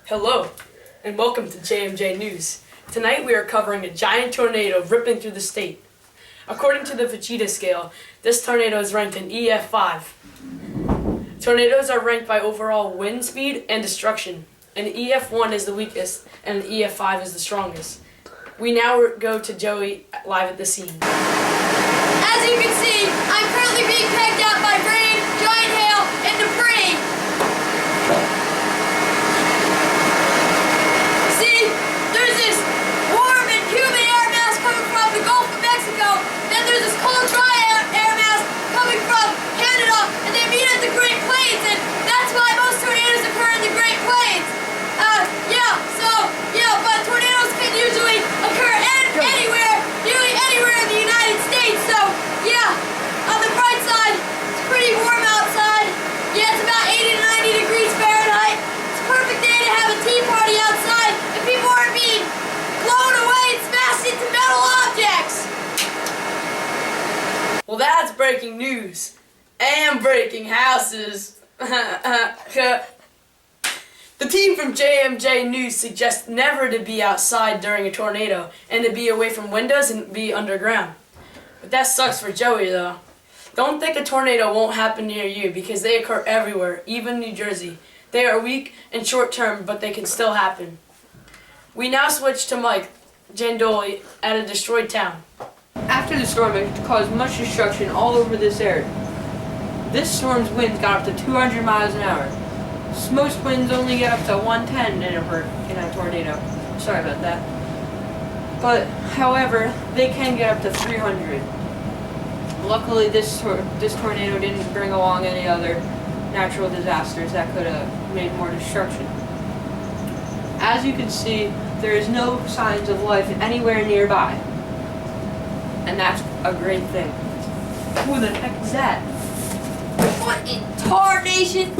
Hello, and welcome to JMJ News. Tonight we are covering a giant tornado ripping through the state. According to the Vegeta scale, this tornado is ranked in EF5. Tornadoes are ranked by overall wind speed and destruction, and EF1 is the weakest, and EF5 is the strongest. We now go to Joey live at the scene. As you can see, I'm currently being pegged out by rain, giant hail, and debris. See, there's this warm and humid air mass coming from the Gulf of Mexico, then there's this cold, dry air mass coming from Canada, and they meet at the Great Plains, and that's why most tornadoes occur in the Great Plains. But tornadoes can usually occur anywhere, nearly anywhere in the United States, so on the bright side, it's pretty warm outside. It's about 80 to 90 degrees Fahrenheit. It's a perfect day to have a tea party outside and people aren't being blown away and smashed into metal objects. Well, that's breaking news and breaking houses. The team from JMJ News suggests never to be outside during a tornado and to be away from windows and be underground. But that sucks for Joey though. Don't think a tornado won't happen near you because they occur everywhere, even New Jersey. They are weak and short term, but they can still happen. We now switch to Mike Jandoli at a destroyed town. After the storm, it caused much destruction all over this area. This storm's winds got up to 200 miles an hour. Most winds only get up to 110 in a tornado. Sorry about that. But, however, they can get up to 300. Luckily, this tornado didn't bring along any other natural disasters that could have made more destruction. As you can see, there is no signs of life anywhere nearby. And that's a great thing. Who the heck is that? What in tarnation?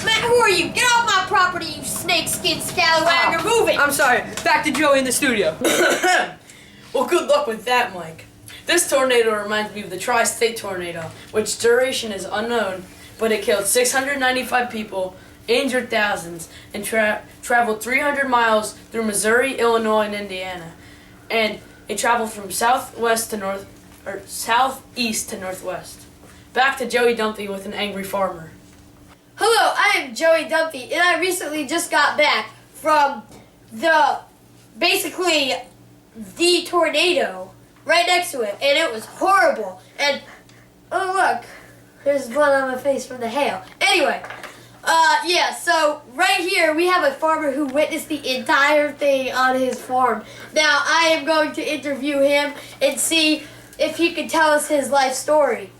Man, who are you? Get off my property, you snakeskin scallywag. You're moving. I'm sorry. Back to Joey in the studio. Well, good luck with that, Mike. This tornado reminds me of the Tri-State tornado, which duration is unknown, but it killed 695 people, injured thousands, and traveled 300 miles through Missouri, Illinois, and Indiana. And it traveled from southeast to northwest. Back to Joey Dunphey with an angry farmer. Hello, I am Joey Dunphey, and I recently just got back from the tornado right next to it, and it was horrible. And, oh look, there's blood on my face from the hail. Anyway, so right here we have a farmer who witnessed the entire thing on his farm. Now, I am going to interview him and see if he can tell us his life story.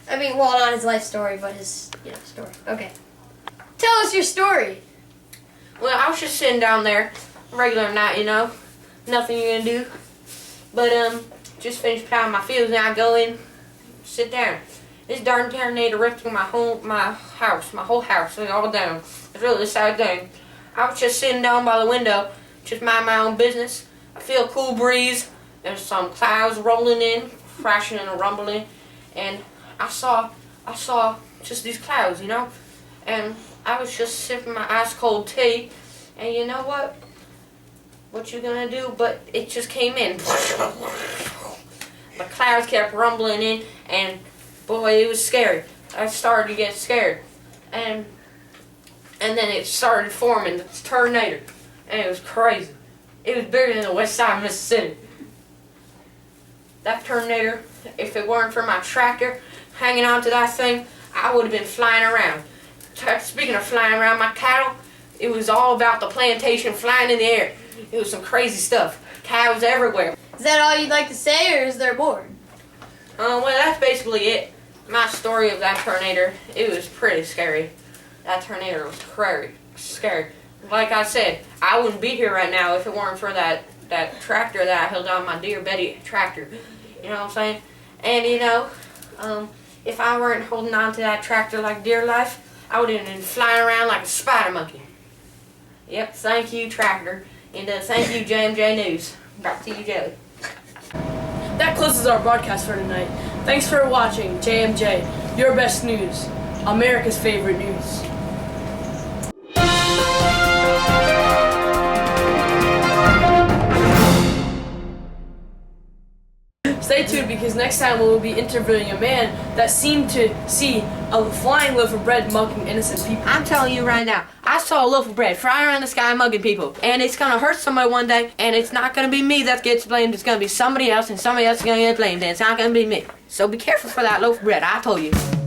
I mean, well, not his life story, but his, story. Okay. Tell us your story. Well, I was just sitting down there, regular night, nothing you're gonna do. But, just finished plowing my fields, and I go in, sit down. This darn tornado ripped through my whole house, all down. It's really a sad thing. I was just sitting down by the window, just mind my own business. I feel a cool breeze. There's some clouds rolling in, crashing and rumbling, and I saw just these clouds, and I was just sipping my ice cold tea, and you know what? What you gonna do? But it just came in. The clouds kept rumbling in, and boy, it was scary. I started to get scared, and then it started forming this tornado, and it was crazy. It was bigger than the west side of Mississippi. That tornado, if it weren't for my tractor hanging onto that thing, I would have been flying around. Speaking of flying around, my cattle, it was all about the plantation flying in the air. It was some crazy stuff. Cows everywhere. Is that all you'd like to say, or is there more? Well, that's basically it. My story of that tornado, it was pretty scary. That tornado was scary. Like I said, I wouldn't be here right now if it weren't for that tractor that I held on, my Dear Betty tractor. You know what I'm saying? And if I weren't holding on to that tractor like dear life, I would have been flying around like a spider monkey. Yep, thank you, tractor. And thank you, JMJ News. Back to you, Joey. That closes our broadcast for tonight. Thanks for watching JMJ, your best news, America's favorite news. Stay tuned because next time we'll be interviewing a man that seemed to see a flying loaf of bread mugging innocent people. I'm telling you right now, I saw a loaf of bread flying around the sky mugging people. And it's gonna hurt somebody one day, and it's not gonna be me that gets blamed. It's gonna be somebody else, and somebody else is gonna get blamed, and it's not gonna be me. So be careful for that loaf of bread, I told you.